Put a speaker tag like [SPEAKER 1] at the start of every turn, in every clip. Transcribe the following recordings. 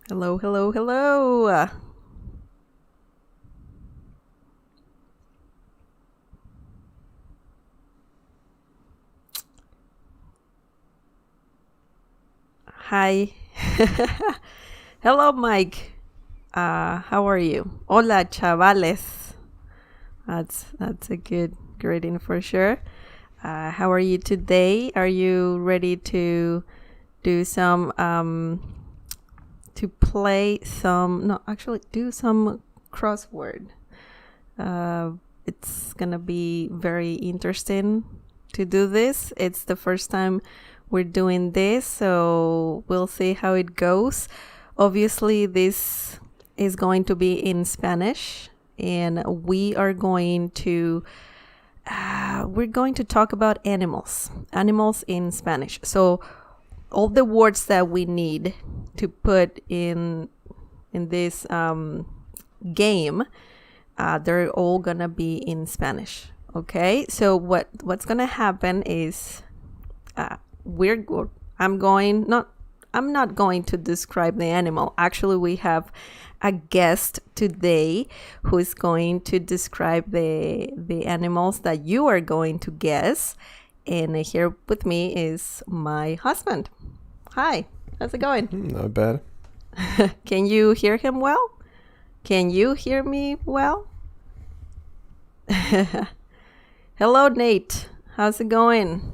[SPEAKER 1] Hello, hello, hello. Hi. Hello, Mike. How are you? Hola, chavales. That's a good greeting for sure. How are you today? Are you ready to do some to play some no actually do some crossword? It's gonna be very interesting to do this. It's the first time we're doing this, so we'll see how it goes. Obviously, this is going to be in Spanish, and we're going to talk about animals in Spanish. So all the words that we need to put in this game, they're all gonna be in Spanish. Okay, so what's gonna happen is we're go- I'm going not I'm not going to describe the animal. Actually, we have a guest today who is going to describe the animals that you are going to guess. And here with me is my husband. Hi, how's it going?
[SPEAKER 2] Not bad.
[SPEAKER 1] Can you hear him well? Can you hear me well? Hello, Nate. How's it going?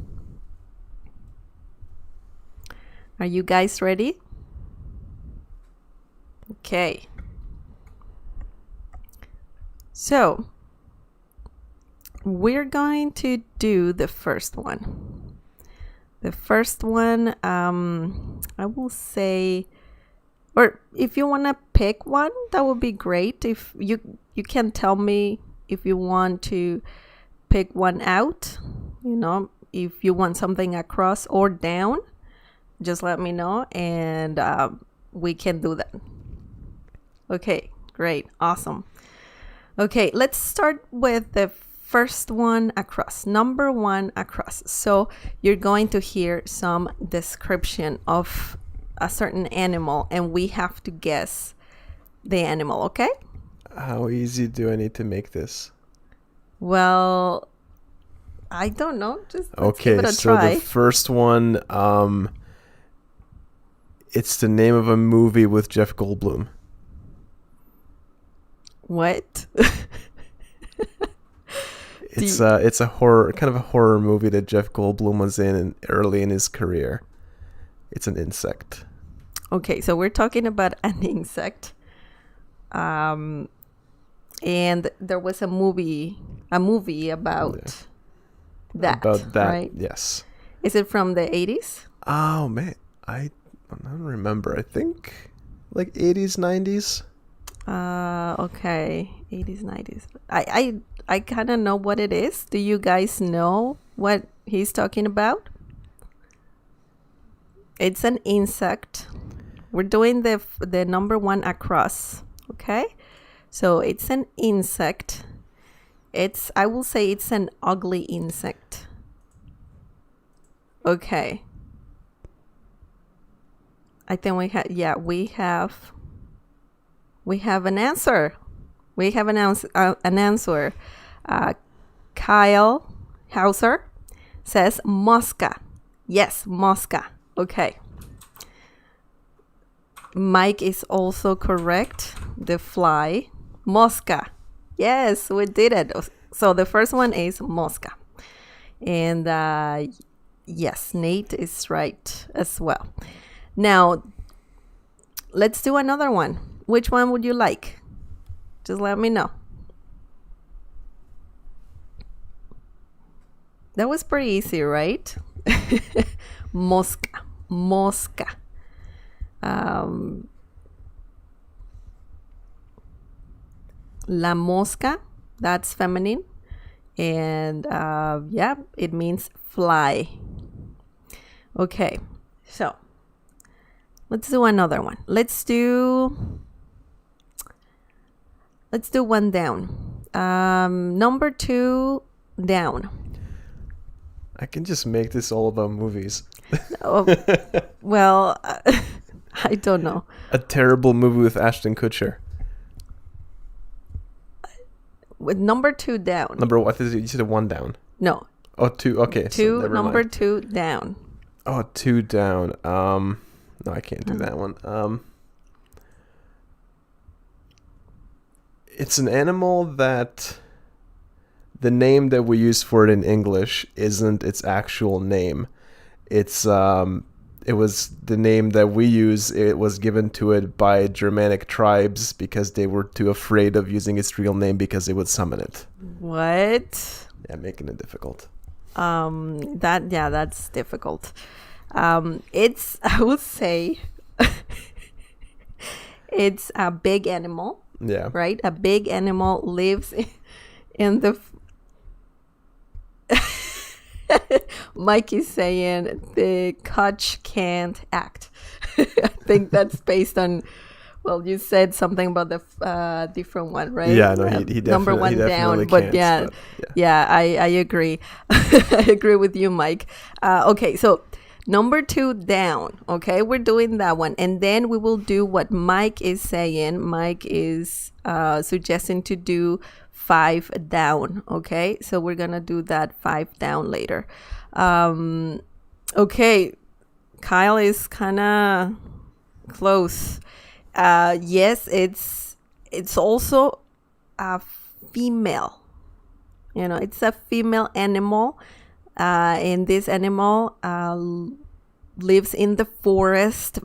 [SPEAKER 1] Are you guys ready? Okay. So, we're going to do the first one. The first one, I will say, or if you want to pick one, that would be great. If you can tell me if you want to pick one out, if you want something across or down, just let me know and we can do that. Okay, great, awesome. Okay, let's start with the first one across, number one across. So you're going to hear some description of a certain animal and we have to guess the animal, okay?
[SPEAKER 2] How easy do I need to make this?
[SPEAKER 1] Well, I don't know. Just let's give
[SPEAKER 2] Okay,
[SPEAKER 1] it a
[SPEAKER 2] so
[SPEAKER 1] try.
[SPEAKER 2] the first one, it's the name of a movie with Jeff Goldblum.
[SPEAKER 1] What?
[SPEAKER 2] It's a horror, kind of a horror movie that Jeff Goldblum was in early in his career. It's an insect.
[SPEAKER 1] Okay, so we're talking about an insect. And there was a movie about that, right?
[SPEAKER 2] Yes.
[SPEAKER 1] Is it from the 80s?
[SPEAKER 2] Oh man, I don't remember. I think like 80s, 90s.
[SPEAKER 1] Okay, 80s, 90s. I kind of know what it is. Do you guys know what he's talking about? It's an insect. We're doing the number one across, okay? So it's an insect. I will say it's an ugly insect. Okay. I think we have an answer. We have an answer. Kyle Hauser says mosca. Yes, mosca. Okay. Mike is also correct. The fly. Mosca. Yes, we did it. So the first one is mosca. And yes, Nate is right as well. Now, let's do another one. Which one would you like? Just let me know. That was pretty easy, right? Mosca. Mosca. La mosca, that's feminine. And yeah, it means fly. Okay, so let's do another one. Let's do one down. Number two down.
[SPEAKER 2] I can just make this all about movies.
[SPEAKER 1] Oh, well, I don't know.
[SPEAKER 2] A terrible movie with Ashton Kutcher.
[SPEAKER 1] With number 2 down.
[SPEAKER 2] Number what is it? You said one down.
[SPEAKER 1] No.
[SPEAKER 2] Oh, two. Okay.
[SPEAKER 1] Two.
[SPEAKER 2] So never
[SPEAKER 1] Number
[SPEAKER 2] mind.
[SPEAKER 1] 2 down.
[SPEAKER 2] Oh, 2 down. No, I can't do that one. It's an animal that the name that we use for it in English isn't its actual name. It's it was the name that we use. It was given to it by Germanic tribes because they were too afraid of using its real name because they would summon it.
[SPEAKER 1] What?
[SPEAKER 2] Yeah, making it difficult.
[SPEAKER 1] That's difficult. It's I would say it's a big animal.
[SPEAKER 2] Yeah.
[SPEAKER 1] Right? A big animal lives in the Mike is saying the Koch can't act. I think that's based on, well, you said something about the different one, right?
[SPEAKER 2] Yeah, no, he definitely,
[SPEAKER 1] number 1 down, but
[SPEAKER 2] can't,
[SPEAKER 1] yeah, I agree. I agree with you, Mike. Okay, so number 2 down. Okay, we're doing that one, and then we will do what Mike is saying. Mike is suggesting to do 5 down. Okay, so we're gonna do that 5 down later. Okay, Kyle is kind of close. Yes, it's also a female. You know, it's a female animal. And this animal lives in the forest.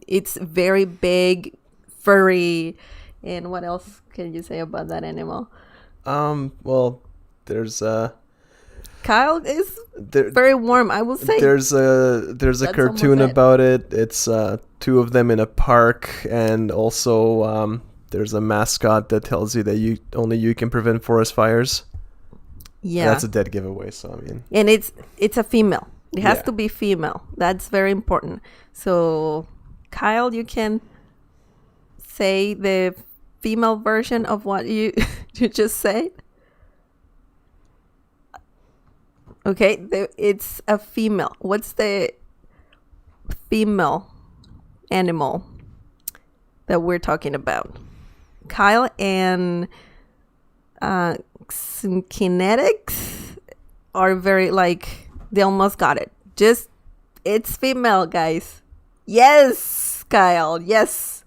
[SPEAKER 1] It's very big, furry. And what else can you say about that animal?
[SPEAKER 2] Well, there's
[SPEAKER 1] Kyle is very warm, I will say.
[SPEAKER 2] There's a cartoon about it. It's 2 of them in a park, and also there's a mascot that tells you that only you can prevent forest fires.
[SPEAKER 1] Yeah,
[SPEAKER 2] that's a dead giveaway. So I mean,
[SPEAKER 1] and it's a female. It has to be female. That's very important. So, Kyle, you can say the female version of what you just said. Okay, it's a female. What's the female animal that we're talking about? Kyle and kinetics are very they almost got it. It's female, guys. Yes, Kyle. Yes,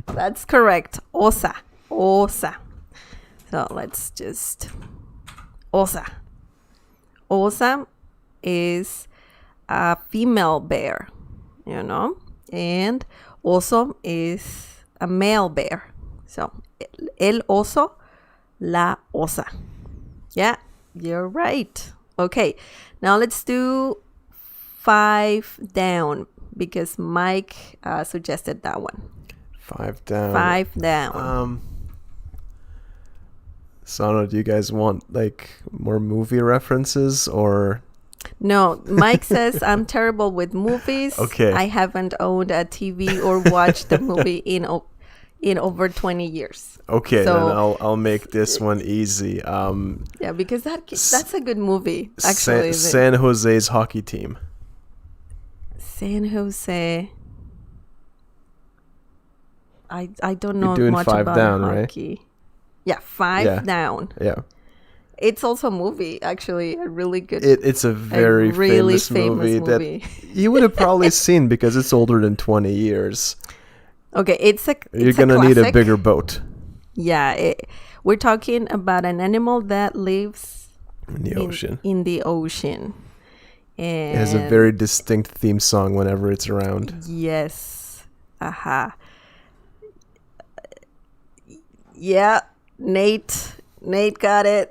[SPEAKER 1] that's correct. Osa. So let's just Osa. Osa is a female bear, you know, and oso is a male bear. So el oso, la osa. Yeah, you're right. Okay, now let's do 5 down because Mike suggested that one.
[SPEAKER 2] 5 down.
[SPEAKER 1] 5 down.
[SPEAKER 2] So I don't know, do you guys want more movie references or?
[SPEAKER 1] No, Mike says I'm terrible with movies.
[SPEAKER 2] Okay.
[SPEAKER 1] I haven't owned a TV or watched a movie in over 20 years.
[SPEAKER 2] Okay,
[SPEAKER 1] so,
[SPEAKER 2] then I'll make this one easy.
[SPEAKER 1] Yeah, because that's a good movie. Actually,
[SPEAKER 2] San Jose's hockey team.
[SPEAKER 1] San Jose. I don't know
[SPEAKER 2] You're doing
[SPEAKER 1] much
[SPEAKER 2] 5
[SPEAKER 1] about
[SPEAKER 2] down,
[SPEAKER 1] hockey.
[SPEAKER 2] right?
[SPEAKER 1] Yeah, 5 down.
[SPEAKER 2] Yeah.
[SPEAKER 1] It's also a movie, actually, a really good.
[SPEAKER 2] It's a very
[SPEAKER 1] really
[SPEAKER 2] famous movie
[SPEAKER 1] movie.
[SPEAKER 2] that you would have probably seen because it's older than 20 years.
[SPEAKER 1] Okay,
[SPEAKER 2] You're gonna need a bigger boat.
[SPEAKER 1] Yeah, we're talking about an animal that lives
[SPEAKER 2] in the ocean.
[SPEAKER 1] In the ocean, and
[SPEAKER 2] it has a very distinct theme song whenever it's around.
[SPEAKER 1] Yes, aha. Yeah, Nate got it.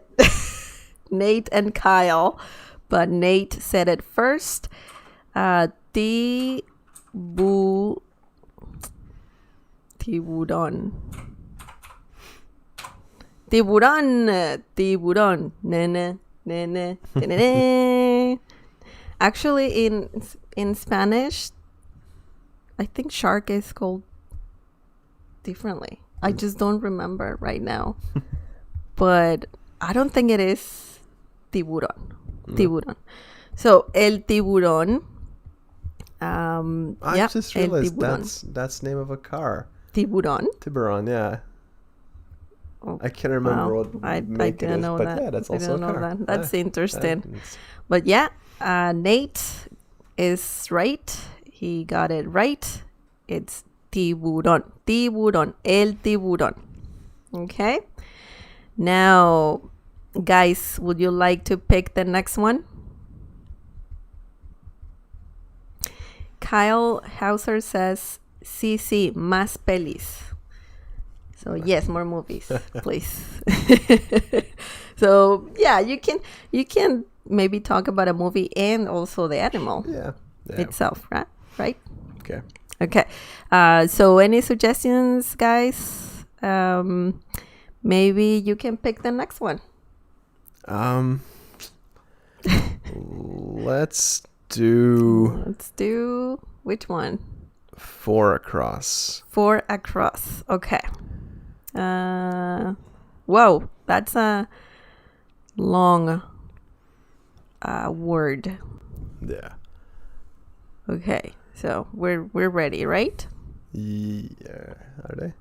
[SPEAKER 1] Nate and Kyle, but Nate said it first. Tiburon. Nene. Actually, in Spanish, I think shark is called differently. I just don't remember right now. But I don't think it is tiburón. Tiburón. So, el tiburón
[SPEAKER 2] I
[SPEAKER 1] yeah,
[SPEAKER 2] just
[SPEAKER 1] el
[SPEAKER 2] realized
[SPEAKER 1] tiburón.
[SPEAKER 2] that's the name of a car.
[SPEAKER 1] Tiburón.
[SPEAKER 2] Tiburon, yeah.
[SPEAKER 1] Oh,
[SPEAKER 2] I can't remember
[SPEAKER 1] wow,
[SPEAKER 2] what
[SPEAKER 1] I
[SPEAKER 2] make it
[SPEAKER 1] didn't
[SPEAKER 2] is,
[SPEAKER 1] know
[SPEAKER 2] but
[SPEAKER 1] that.
[SPEAKER 2] yeah, that's
[SPEAKER 1] I
[SPEAKER 2] also a
[SPEAKER 1] didn't know
[SPEAKER 2] car.
[SPEAKER 1] that. That's
[SPEAKER 2] Yeah,
[SPEAKER 1] interesting. But yeah, Nate is right. He got it right. It's tiburón. Tiburón. El tiburón. Okay. Now, guys, would you like to pick the next one? Kyle Hauser says, sí, sí, más pelis. So yes, more movies, please. So yeah, you can maybe talk about a movie and also the animal
[SPEAKER 2] yeah.
[SPEAKER 1] itself, right? Right?
[SPEAKER 2] Okay.
[SPEAKER 1] Okay. So any suggestions, guys? Maybe you can pick the next one.
[SPEAKER 2] Let's do
[SPEAKER 1] which one?
[SPEAKER 2] 4 Across.
[SPEAKER 1] 4 Across. Okay. Whoa, that's a long word.
[SPEAKER 2] Yeah.
[SPEAKER 1] Okay, so we're ready, right?
[SPEAKER 2] Yeah. Are they?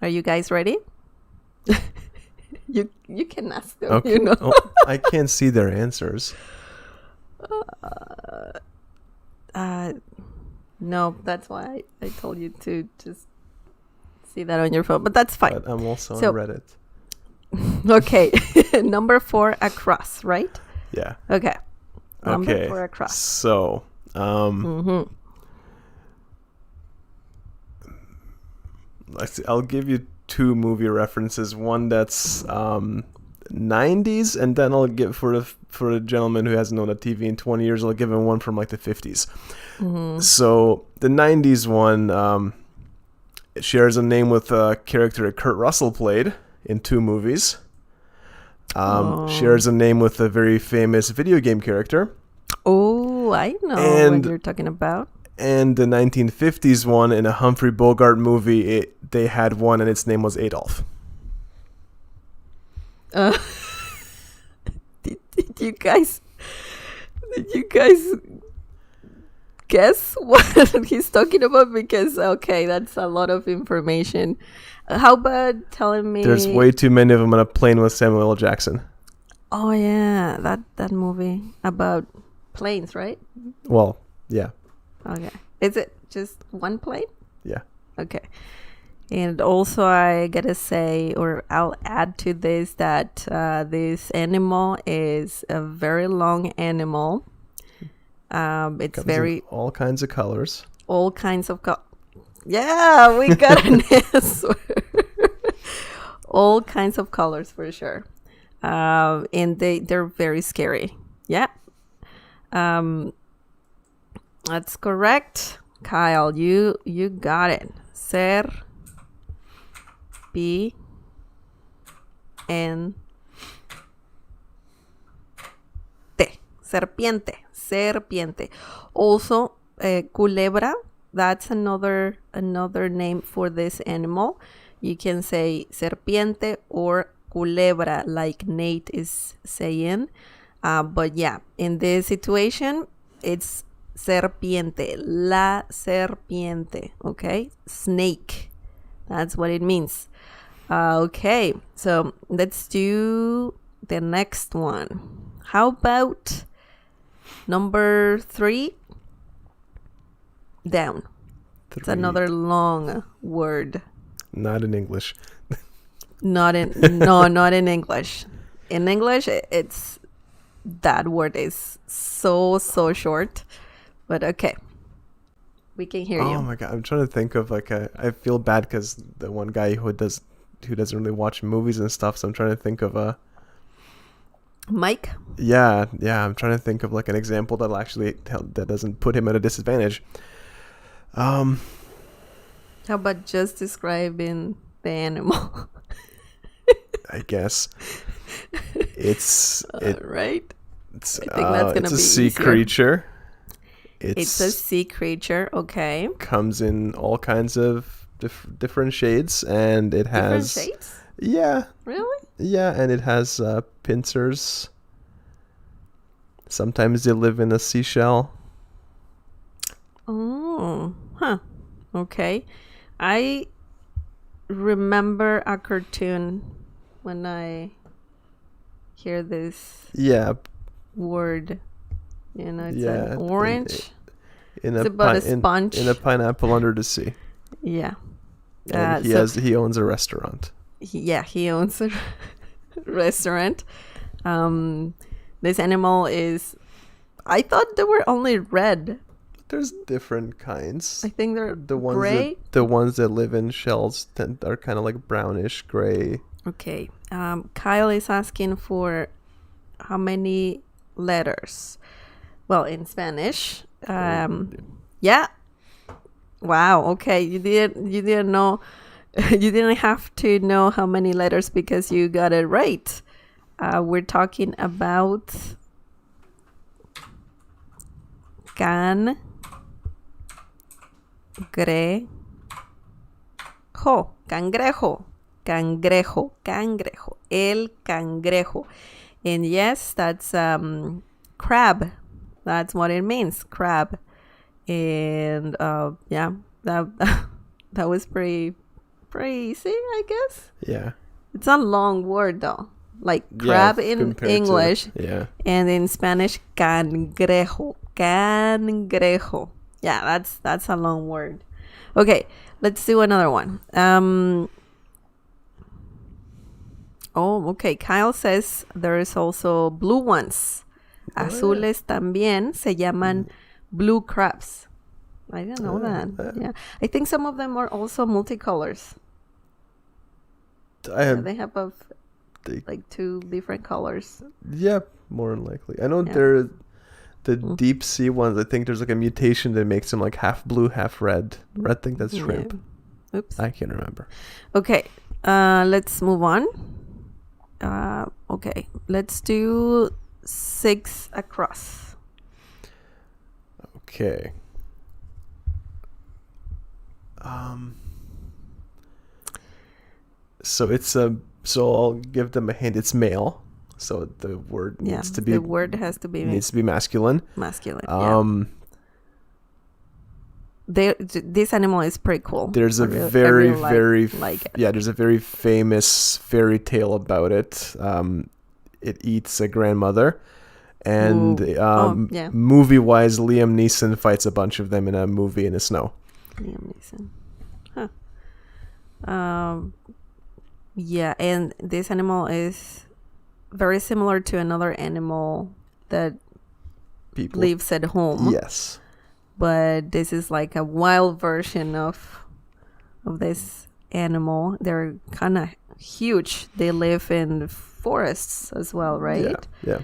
[SPEAKER 1] Are you guys ready? you can ask them.
[SPEAKER 2] Okay.
[SPEAKER 1] You know.
[SPEAKER 2] Oh, I can't see their answers.
[SPEAKER 1] No, that's why I told you to just see that on your phone, but that's fine.
[SPEAKER 2] But I'm also on Reddit.
[SPEAKER 1] Okay. Number 4 Across, right?
[SPEAKER 2] Yeah.
[SPEAKER 1] Okay. Number
[SPEAKER 2] Okay.
[SPEAKER 1] 4 Across.
[SPEAKER 2] So, I'll give you 2 movie references. One that's 90s, and then I'll give for a gentleman who hasn't known a TV in 20 years, I'll give him one from like the 50s. So the 90s one, it shares a name with a character that Kurt Russell played in 2 movies. Shares a name with a very famous video game character.
[SPEAKER 1] Oh, I know what you're talking about.
[SPEAKER 2] And the 1950s one, in a Humphrey Bogart movie, they had one and its name was Adolf.
[SPEAKER 1] Did you guys guess what he's talking about? Because okay, that's a lot of information. How about telling me?
[SPEAKER 2] There's way too many of them on a plane with Samuel L. Jackson.
[SPEAKER 1] Oh yeah, that movie about planes, right?
[SPEAKER 2] Well, yeah.
[SPEAKER 1] Okay. Is it just one plane?
[SPEAKER 2] Yeah.
[SPEAKER 1] Okay. And also I gotta say, or I'll add to this, that this animal is a very long animal. It's
[SPEAKER 2] Comes
[SPEAKER 1] very
[SPEAKER 2] in all kinds of colors.
[SPEAKER 1] all kinds of yeah, we got an answer. All kinds of colors for sure. And they're very scary. Yeah. That's correct. Kyle, you got it. Serpiente. Also, culebra, that's another name for this animal. You can say serpiente or culebra, like Nate is saying. But yeah, in this situation, it's serpiente, la serpiente, okay? Snake, that's what it means. Okay, so let's do the next one. How about number 3? Down.
[SPEAKER 2] 3.
[SPEAKER 1] It's another long word.
[SPEAKER 2] Not in English.
[SPEAKER 1] Not in English. In English, it's that word is so short. But okay, we can hear you.
[SPEAKER 2] Oh my god, I'm trying to think of I feel bad because the one guy who doesn't really watch movies and stuff. So I'm trying to think of a
[SPEAKER 1] Mike.
[SPEAKER 2] Yeah. I'm trying to think of like an example that doesn't put him at a disadvantage.
[SPEAKER 1] How about just describing the animal?
[SPEAKER 2] I guess it's
[SPEAKER 1] right.
[SPEAKER 2] It's,
[SPEAKER 1] I think that's gonna
[SPEAKER 2] it's
[SPEAKER 1] be
[SPEAKER 2] a sea
[SPEAKER 1] easier.
[SPEAKER 2] creature.
[SPEAKER 1] It's a sea creature. Okay.
[SPEAKER 2] Comes in all kinds of different shades, and it has
[SPEAKER 1] different shades.
[SPEAKER 2] Yeah.
[SPEAKER 1] Really?
[SPEAKER 2] Yeah, and it has pincers. Sometimes they live in a seashell.
[SPEAKER 1] Okay. I remember a cartoon when I hear this
[SPEAKER 2] Yeah,
[SPEAKER 1] word. It's
[SPEAKER 2] yeah.
[SPEAKER 1] an orange.
[SPEAKER 2] In
[SPEAKER 1] It's
[SPEAKER 2] a
[SPEAKER 1] about a sponge.
[SPEAKER 2] in a pineapple under the sea,
[SPEAKER 1] Yeah.
[SPEAKER 2] and he owns a restaurant.
[SPEAKER 1] He owns a restaurant. This animal is. I thought they were only red.
[SPEAKER 2] There's different kinds.
[SPEAKER 1] I think they're
[SPEAKER 2] The ones
[SPEAKER 1] gray.
[SPEAKER 2] the ones that live in shells are kind of like brownish gray.
[SPEAKER 1] Okay. Kyle is asking for how many letters. Well, in Spanish. Yeah. Wow. Okay. You didn't know. You didn't have to know how many letters because you got it right. We're talking about cangrejo. Cangrejo. El cangrejo. And yes, that's crab. That's what it means, crab. And yeah, that that was pretty easy, I guess.
[SPEAKER 2] Yeah.
[SPEAKER 1] It's a long word though, like crab in English, and in Spanish, cangrejo. Yeah, that's a long word. Okay, let's do another one. Oh, okay. Kyle says there is also blue ones. Azules también se llaman blue crabs. I didn't know that. Yeah, I think some of them are also multicolors. They have like two different colors.
[SPEAKER 2] Yeah, more than likely. I know they're the deep sea ones. I think there's like a mutation that makes them like half blue, half red. I think that's shrimp.
[SPEAKER 1] Yeah. Oops.
[SPEAKER 2] I can't remember.
[SPEAKER 1] Okay, let's move on. Okay, let's do 6 across.
[SPEAKER 2] Okay. So I'll give them a hint. It's male. So the word needs to be.
[SPEAKER 1] The word has to be
[SPEAKER 2] masculine.
[SPEAKER 1] Masculine. This animal is pretty cool.
[SPEAKER 2] There's a there's a very famous fairy tale about it. It eats a grandmother, and movie-wise, Liam Neeson fights a bunch of them in a movie in the snow.
[SPEAKER 1] Liam Neeson, yeah, and this animal is very similar to another animal that lives at home.
[SPEAKER 2] Yes.
[SPEAKER 1] But this is like a wild version of this animal. They're kind of huge. They live in forests as well, right?
[SPEAKER 2] Yeah.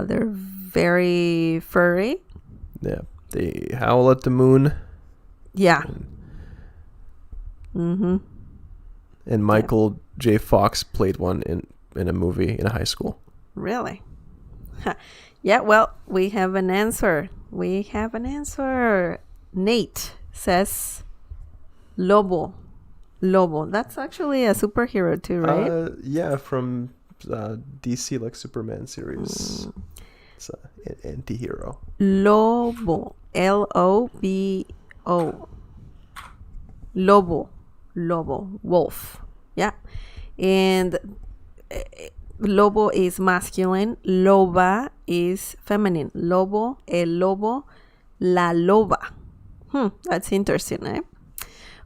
[SPEAKER 1] They're very furry.
[SPEAKER 2] Yeah. They howl at the moon.
[SPEAKER 1] Yeah. Mm-hmm.
[SPEAKER 2] And Michael J. Fox played one in a movie in high school. Really?
[SPEAKER 1] Yeah, well, we have an answer. Nate says Lobo. That's actually a superhero too, right?
[SPEAKER 2] Yeah, from DC, like Superman series. It's an anti-hero.
[SPEAKER 1] Lobo. Lobo. Lobo. Wolf. Yeah. And Lobo is masculine. Loba is feminine. Lobo, el lobo, la loba. That's interesting, eh?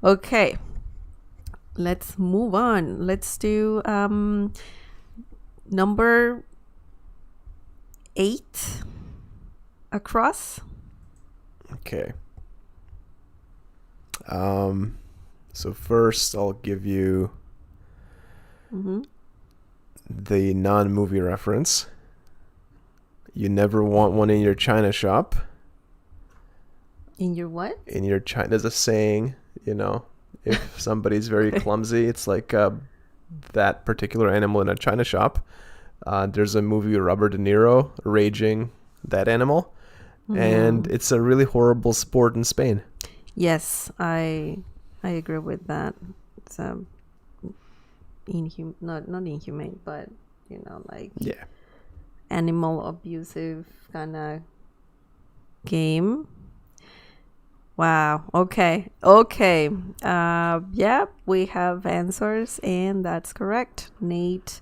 [SPEAKER 1] Okay. Let's move on. Let's do number 8 across.
[SPEAKER 2] Okay. So first I'll give you the non-movie reference. You never want one in your china shop.
[SPEAKER 1] In your what?
[SPEAKER 2] In your china. There's a saying, if somebody's very clumsy, it's like that particular animal in a china shop. There's a movie with Robert De Niro raging that animal. And it's a really horrible sport in Spain.
[SPEAKER 1] Yes, I agree with that. It's not inhumane, but animal abusive kind of game. Wow. Okay. Okay. Yeah, we have answers, and that's correct. Nate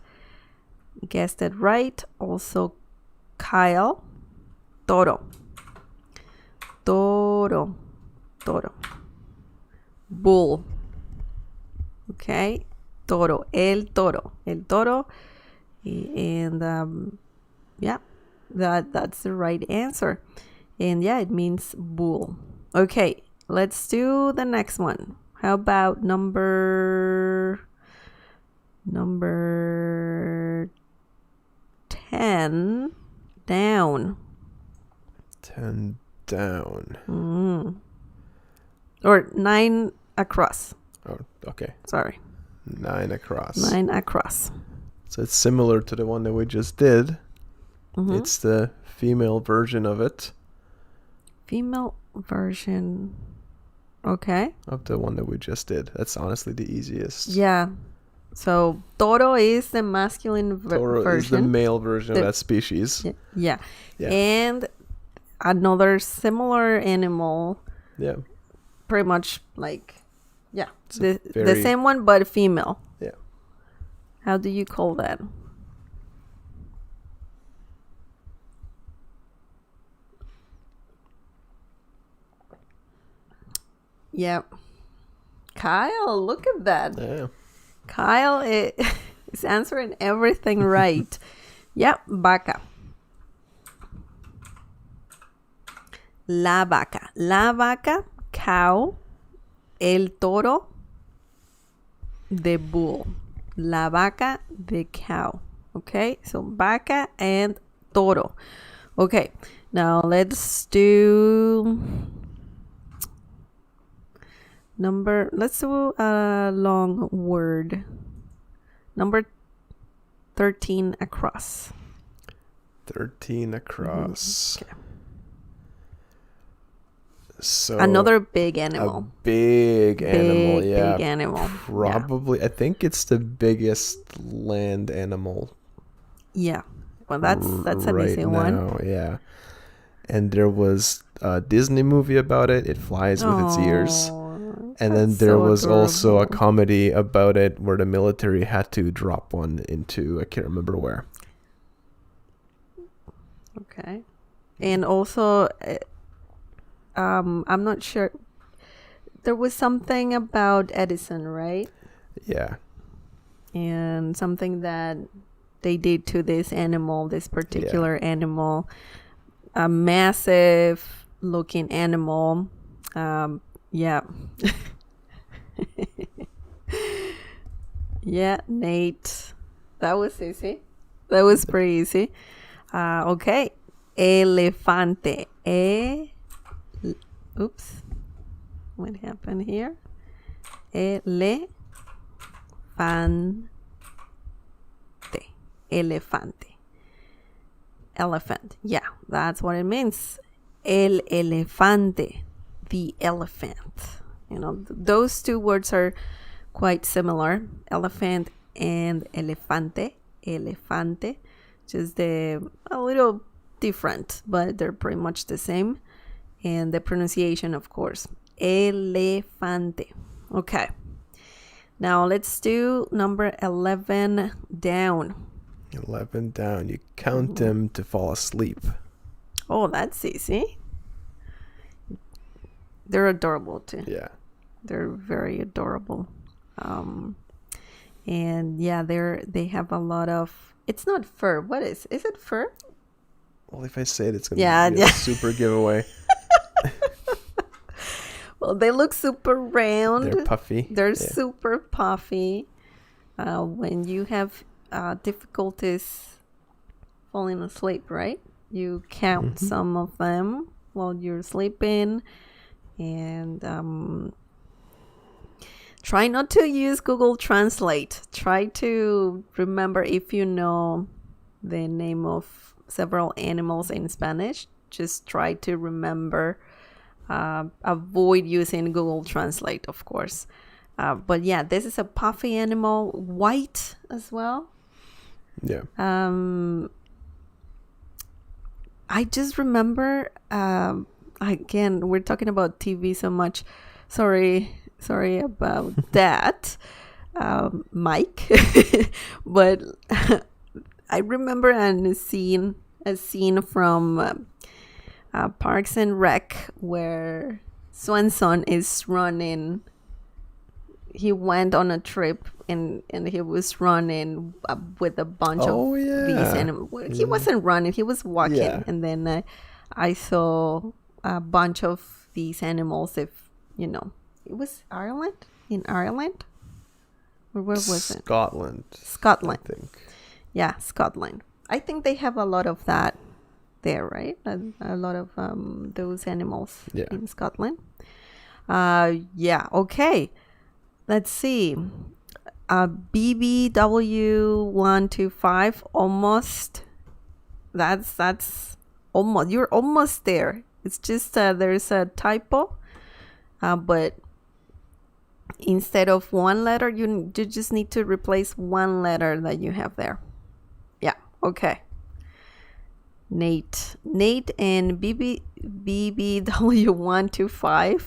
[SPEAKER 1] guessed it right. Also, Kyle. Toro. Toro. Toro. Bull. Okay. Toro. El toro. El toro. And yeah, that's the right answer. And yeah, it means bull. Okay, let's do the next one. How about number 10 down?
[SPEAKER 2] 10 down.
[SPEAKER 1] Or 9 across.
[SPEAKER 2] Oh, okay.
[SPEAKER 1] Sorry.
[SPEAKER 2] 9 across.
[SPEAKER 1] 9 across.
[SPEAKER 2] So it's similar to the one that we just did. It's the female version of it.
[SPEAKER 1] Female version. Okay.
[SPEAKER 2] Of the one that we just did. That's honestly the easiest.
[SPEAKER 1] Yeah. So toro is the masculine
[SPEAKER 2] Toro
[SPEAKER 1] version.
[SPEAKER 2] is the male version of that species.
[SPEAKER 1] Yeah. And another similar animal.
[SPEAKER 2] Yeah.
[SPEAKER 1] Pretty much like,
[SPEAKER 2] It's
[SPEAKER 1] the same one but female.
[SPEAKER 2] Yeah.
[SPEAKER 1] How do you call that? Yep. Kyle, look at that.
[SPEAKER 2] Yeah.
[SPEAKER 1] Kyle is answering everything right. Yep, vaca. La vaca. La vaca, cow. El toro, the bull. La vaca, the cow. Okay, so vaca and toro. Okay, now let's do let's do a long word. Number 13 across.
[SPEAKER 2] 13 across.
[SPEAKER 1] Okay.
[SPEAKER 2] So
[SPEAKER 1] another big animal.
[SPEAKER 2] A big animal, yeah.
[SPEAKER 1] Big animal.
[SPEAKER 2] Probably, I think it's the biggest land animal.
[SPEAKER 1] Yeah. Well, that's an
[SPEAKER 2] right
[SPEAKER 1] easy
[SPEAKER 2] now,
[SPEAKER 1] one.
[SPEAKER 2] Yeah. And there was a Disney movie about it. It flies with its ears. And then there was also a comedy about it where the military had to drop one into, I can't remember where.
[SPEAKER 1] Okay. And also, I'm not sure. There was something about Edison, right?
[SPEAKER 2] Yeah.
[SPEAKER 1] And something that they did to this animal, this particular animal. A massive looking animal. Yeah. Yeah, Nate. That was easy. That was pretty easy. Okay. Elefante. Oops. What happened here? Elefante. Elefante. Elephant. Yeah, that's what it means. El elefante. The elephant. You know, those two words are quite similar. Elephant and elefante. Elefante. Just a little different, but they're pretty much the same. And the pronunciation, of course. Elefante. Okay. Now let's do number 11 down.
[SPEAKER 2] 11 down. You count them to fall asleep.
[SPEAKER 1] Oh, that's easy. They're adorable too.
[SPEAKER 2] Yeah.
[SPEAKER 1] They're very adorable. And yeah, they have a lot of, it's not fur. What is it fur?
[SPEAKER 2] Well, if I say it, it's going to be a super giveaway.
[SPEAKER 1] Well, they look super round.
[SPEAKER 2] They're puffy.
[SPEAKER 1] They're super puffy. When you have difficulties falling asleep, right? You count some of them while you're sleeping. And try not to use Google Translate. Try to remember, if you know the name of several animals in Spanish, just try to remember. Avoid using Google Translate, of course. But yeah, this is a puffy animal, white as well.
[SPEAKER 2] Yeah.
[SPEAKER 1] I just remember a again, we're talking about TV so much. Sorry about that, Mike. But I remember a scene from Parks and Rec where Swanson is running. He went on a trip and he was running with a bunch of these animals. Well, he wasn't running, he was walking.
[SPEAKER 2] Yeah.
[SPEAKER 1] And then I saw a bunch of these animals. If you know, it was Ireland? In Ireland? Or where was it?
[SPEAKER 2] Scotland.
[SPEAKER 1] Scotland.
[SPEAKER 2] I think.
[SPEAKER 1] Yeah, Scotland. I think they have a lot of that there, right? A lot of those animals in Scotland. Yeah, okay. Let's see. BBW125, almost. That's almost. You're almost there. It's just there's a typo, but instead of one letter, you just need to replace one letter that you have there. Yeah. Okay. Nate and BBW125.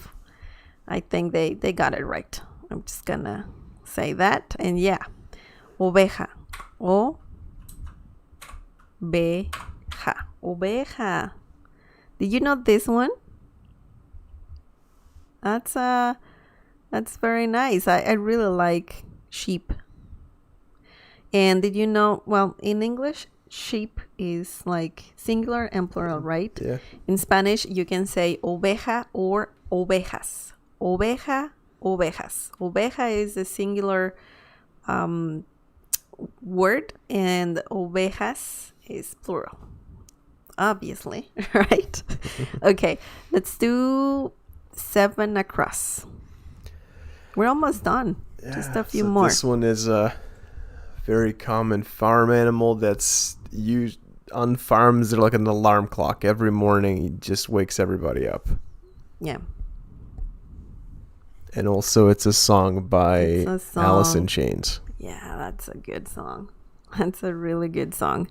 [SPEAKER 1] I think they got it right. I'm just gonna say that. And yeah, oveja. Oveja. Did you know this one? That's very nice. I really like sheep. And did you know, well, in English, sheep is like singular and plural, right?
[SPEAKER 2] Yeah.
[SPEAKER 1] In Spanish, you can say oveja or ovejas. Oveja, ovejas. Oveja is the singular word, and ovejas is plural. Obviously, right? Okay, let's do 7 across. We're almost done.
[SPEAKER 2] Yeah,
[SPEAKER 1] just a few more.
[SPEAKER 2] This one is a very common farm animal that's used on farms. They're like an alarm clock. Every morning, he just wakes everybody up.
[SPEAKER 1] Yeah.
[SPEAKER 2] And also, it's a song by Alice in Chains.
[SPEAKER 1] Yeah, that's a good song. That's a really good song.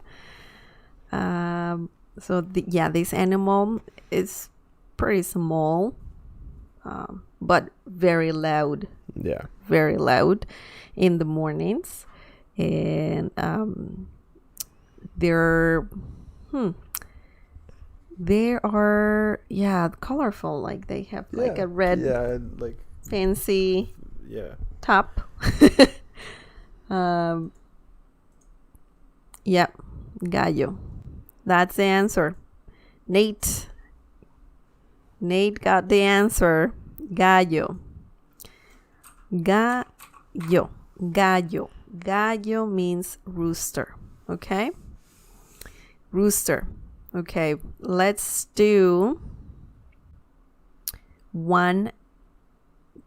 [SPEAKER 1] This animal is pretty small, but very loud.
[SPEAKER 2] Yeah.
[SPEAKER 1] Very loud in the mornings. And they are colorful. Like they have like a red
[SPEAKER 2] like
[SPEAKER 1] fancy top. Gallo. That's the answer. Nate got the answer. Gallo. Gallo means rooster. Okay? Rooster. Okay, let's do 1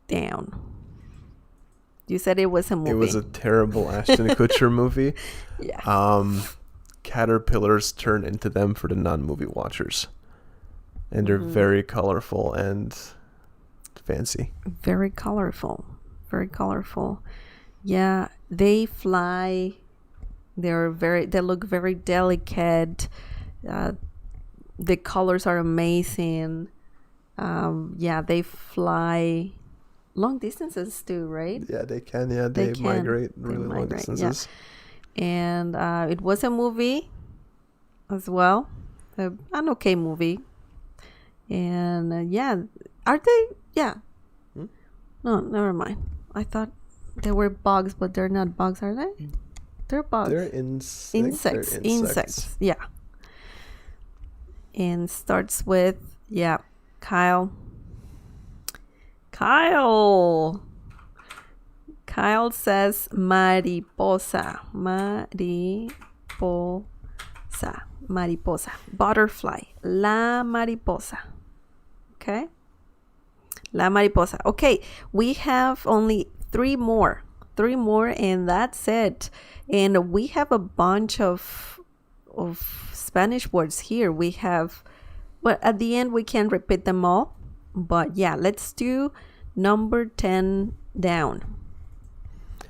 [SPEAKER 1] down. You said it was a movie.
[SPEAKER 2] It was a terrible Ashton Kutcher movie.
[SPEAKER 1] Yeah.
[SPEAKER 2] Caterpillars turn into them for the non-movie watchers. And they're very colorful and fancy.
[SPEAKER 1] Very colorful. Very colorful. Yeah, they fly. They look very delicate. The colors are amazing. They fly long distances too, right?
[SPEAKER 2] Yeah, they can. Yeah, they migrate really long distances.
[SPEAKER 1] Yeah. And it was a movie as well, an okay movie. And are they? Yeah. No, never mind. I thought they were bugs, but they're not bugs, are they? They're bugs.
[SPEAKER 2] They're insects.
[SPEAKER 1] Insects. Yeah. And starts with Kyle. Kyle says mariposa. Butterfly. La mariposa. Okay? La mariposa. Okay, we have only 3 more. 3 more, and that's it. And we have a bunch of Spanish words here. We have, well, at the end we can repeat them all. But let's do number 10 down.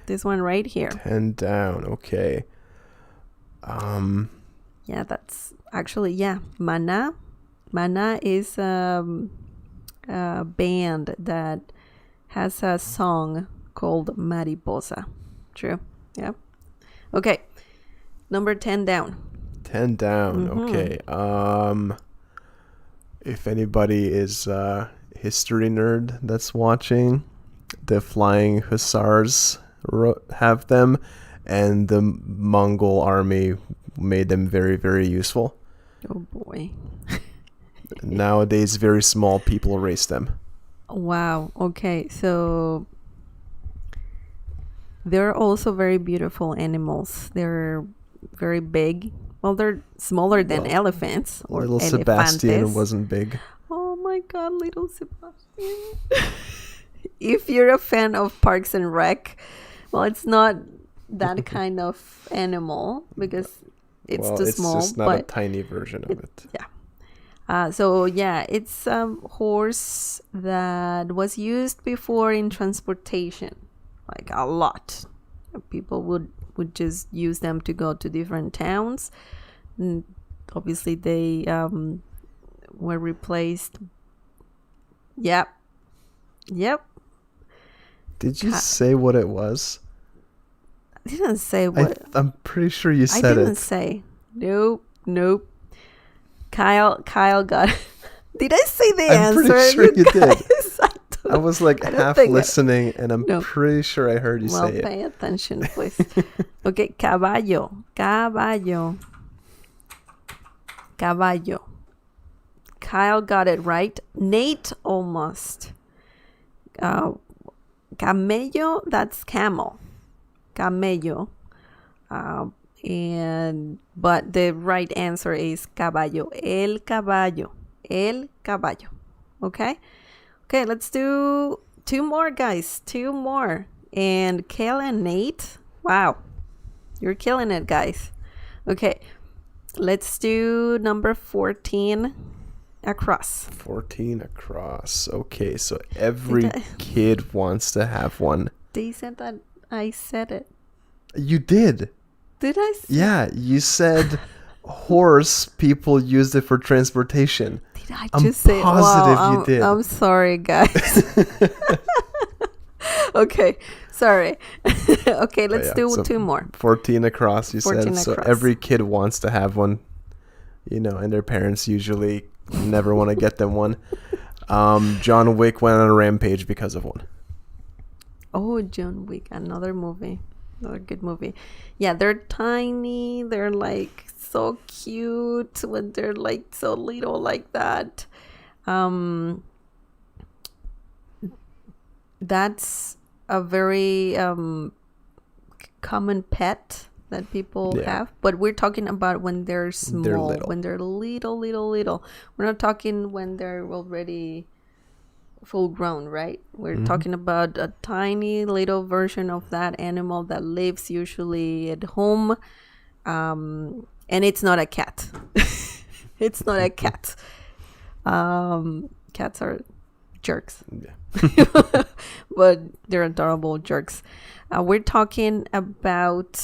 [SPEAKER 1] This one right here.
[SPEAKER 2] 10 down. Okay.
[SPEAKER 1] That's actually, Mana. Mana is a band that has a song called Mariposa. True. Yeah. Okay. Number 10 down.
[SPEAKER 2] 10 down. Okay. If anybody is a history nerd that's watching, the Flying Hussars have them, and the Mongol army made them very, very useful.
[SPEAKER 1] Oh boy.
[SPEAKER 2] Nowadays, very small people race them.
[SPEAKER 1] Wow. Okay. So they're also very beautiful animals. They're very big. Well, they're smaller than elephants or
[SPEAKER 2] Little
[SPEAKER 1] elefantes.
[SPEAKER 2] Sebastian wasn't big.
[SPEAKER 1] Oh my God, little Sebastian. If you're a fan of Parks and Rec, well, it's not that kind of animal because it's too small.
[SPEAKER 2] It's just not a tiny version of it.
[SPEAKER 1] Yeah. So yeah, it's a horse that was used before in transportation, like a lot. People would just use them to go to different towns. And obviously, they were replaced. Yep.
[SPEAKER 2] Did you say what it was?
[SPEAKER 1] I didn't say what.
[SPEAKER 2] I'm pretty sure you said it.
[SPEAKER 1] I didn't say. Nope. Kyle got. Did I say the answer?
[SPEAKER 2] I'm pretty sure you did. I
[SPEAKER 1] don't
[SPEAKER 2] was like half listening, and I'm pretty sure I heard you say it.
[SPEAKER 1] Well, pay attention, please. Okay, caballo. Kyle got it right. Nate almost. Camello, that's camel. Camello. But the right answer is caballo. El caballo. Okay, let's do 2 more, guys. 2 more. And Kale and Nate, wow, you're killing it, guys. Okay, let's do number 14, across.
[SPEAKER 2] 14 across. Okay, so every kid wants to have one.
[SPEAKER 1] They said that I said it.
[SPEAKER 2] You did.
[SPEAKER 1] Did I say?
[SPEAKER 2] Yeah, you said horse people used it for transportation.
[SPEAKER 1] Did I just say?
[SPEAKER 2] Positive you did.
[SPEAKER 1] I'm sorry, guys. Okay, sorry. Okay, let's do so 2 more.
[SPEAKER 2] 14 across, you 14 said. Across. So every kid wants to have one, and their parents usually never want to get them one. John Wick went on a rampage because of one.
[SPEAKER 1] Oh, John Wick, another movie. Another good movie. Yeah, they're tiny. They're like so cute when they're like so little like that. That's a very common pet that people have. But we're talking about when they're small, when they're little. We're not talking when they're already full grown, right? We're talking about a tiny little version of that animal that lives usually at home, and it's not a cat. It's not a cat. Cats are jerks. Yeah. But they're adorable jerks. We're talking about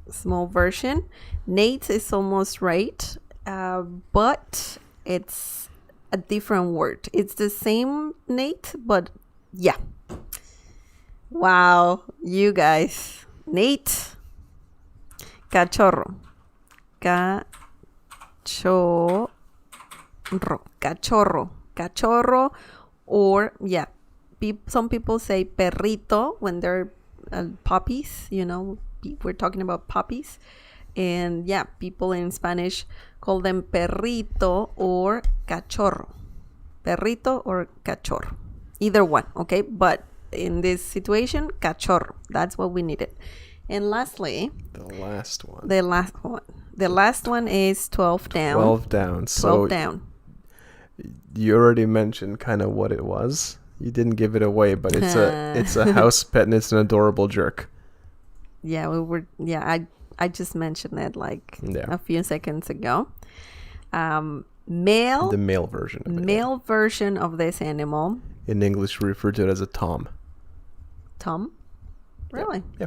[SPEAKER 1] small version. Nate is almost right, but it's a different word. It's the same Nate, but yeah. Wow, you guys. Nate. Cachorro. Cachorro. Or, yeah. Some people say perrito when they're puppies. We're talking about puppies. And yeah, people in Spanish call them perrito or cachorro. Perrito or cachorro. Either one, okay? But in this situation, cachorro. That's what we needed. And lastly...
[SPEAKER 2] The last one.
[SPEAKER 1] The last one is 12 down.
[SPEAKER 2] 12 down.
[SPEAKER 1] 12 down.
[SPEAKER 2] You already mentioned kind of what it was. You didn't give it away, but it's a house pet and it's an adorable jerk.
[SPEAKER 1] Yeah, I just mentioned it a few seconds ago. The
[SPEAKER 2] male version of it.
[SPEAKER 1] Version of this animal.
[SPEAKER 2] In English, we refer to it as a tom.
[SPEAKER 1] Tom? Really?
[SPEAKER 2] Yeah.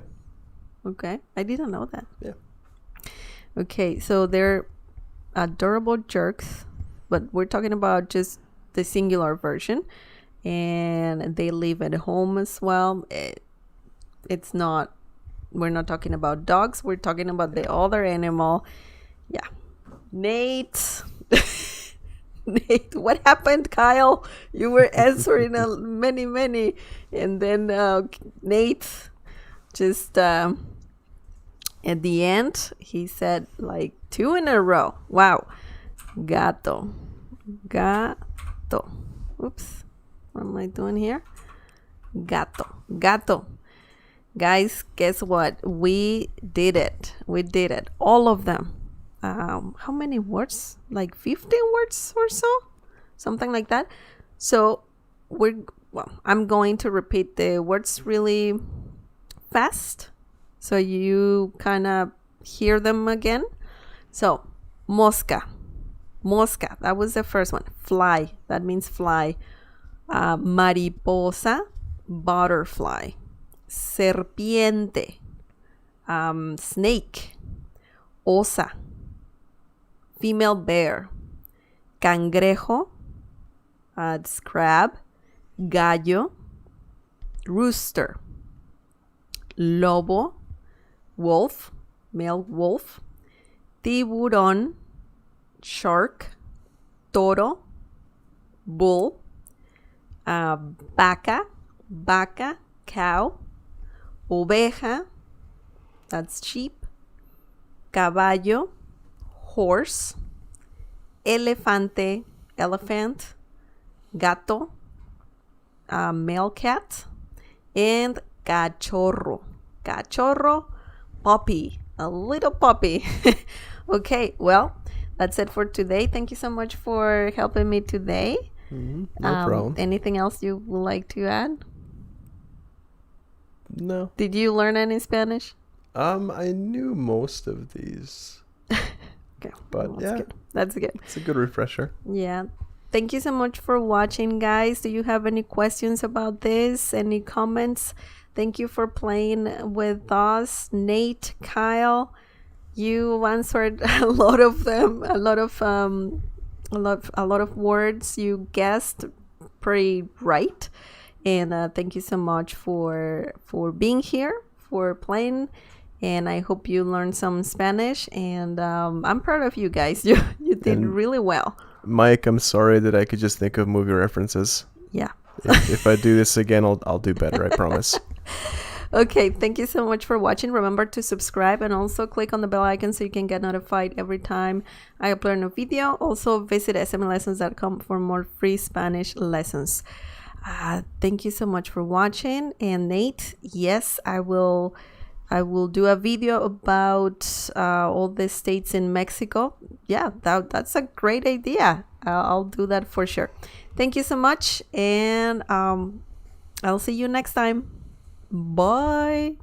[SPEAKER 1] Okay. I didn't know that.
[SPEAKER 2] Yeah.
[SPEAKER 1] Okay, so they're adorable jerks. but we're talking about just the singular version. And they live at home as well. It's not, we're not talking about dogs. We're talking about the other animal. Yeah. Nate. Nate, what happened, Kyle? You were answering many. And then Nate just at the end, he said like 2 in a row. Wow. Gato. Gato. Oops. What am I doing here? Gato. Gato. Guys, guess what? We did it. We did it. All of them. How many words? Like 15 words or so? Something like that. So I'm going to repeat the words really fast so you kind of hear them again. So, mosca. Mosca. That was the first one. Fly. That means fly. Mariposa. Butterfly. Serpiente. Snake. Osa. Female bear. Cangrejo. It's crab. Gallo. Rooster. Lobo. Wolf. Male wolf. Tiburón. Shark. Toro. Bull. Vaca. Cow. Oveja. That's sheep. Caballo. Horse. Elefante. Elephant. Gato. Male cat. And cachorro. Cachorro. Puppy. A little puppy. Okay, well, that's it for today. Thank you so much for helping me today.
[SPEAKER 2] No problem.
[SPEAKER 1] Anything else you would like to add?
[SPEAKER 2] No.
[SPEAKER 1] Did you learn any Spanish?
[SPEAKER 2] I knew most of these.
[SPEAKER 1] Okay.
[SPEAKER 2] But
[SPEAKER 1] well,
[SPEAKER 2] yeah.
[SPEAKER 1] Good. That's good.
[SPEAKER 2] It's a good refresher.
[SPEAKER 1] Yeah. Thank you so much for watching, guys. Do you have any questions about this? Any comments? Thank you for playing with us. Nate, Kyle, you answered a lot of them, a lot of words you guessed pretty right. And thank you so much for being here, for playing. And I hope you learned some Spanish. And I'm proud of you guys. You did really well.
[SPEAKER 2] Mike, I'm sorry that I could just think of movie references.
[SPEAKER 1] Yeah.
[SPEAKER 2] If I do this again, I'll do better, I promise.
[SPEAKER 1] Okay, thank you so much for watching. Remember to subscribe and also click on the bell icon so you can get notified every time I upload a new video. Also visit smlessons.com for more free Spanish lessons. Thank you so much for watching. And Nate, yes, I will do a video about all the states in Mexico. Yeah, that's a great idea. I'll do that for sure. Thank you so much, and I'll see you next time. Bye.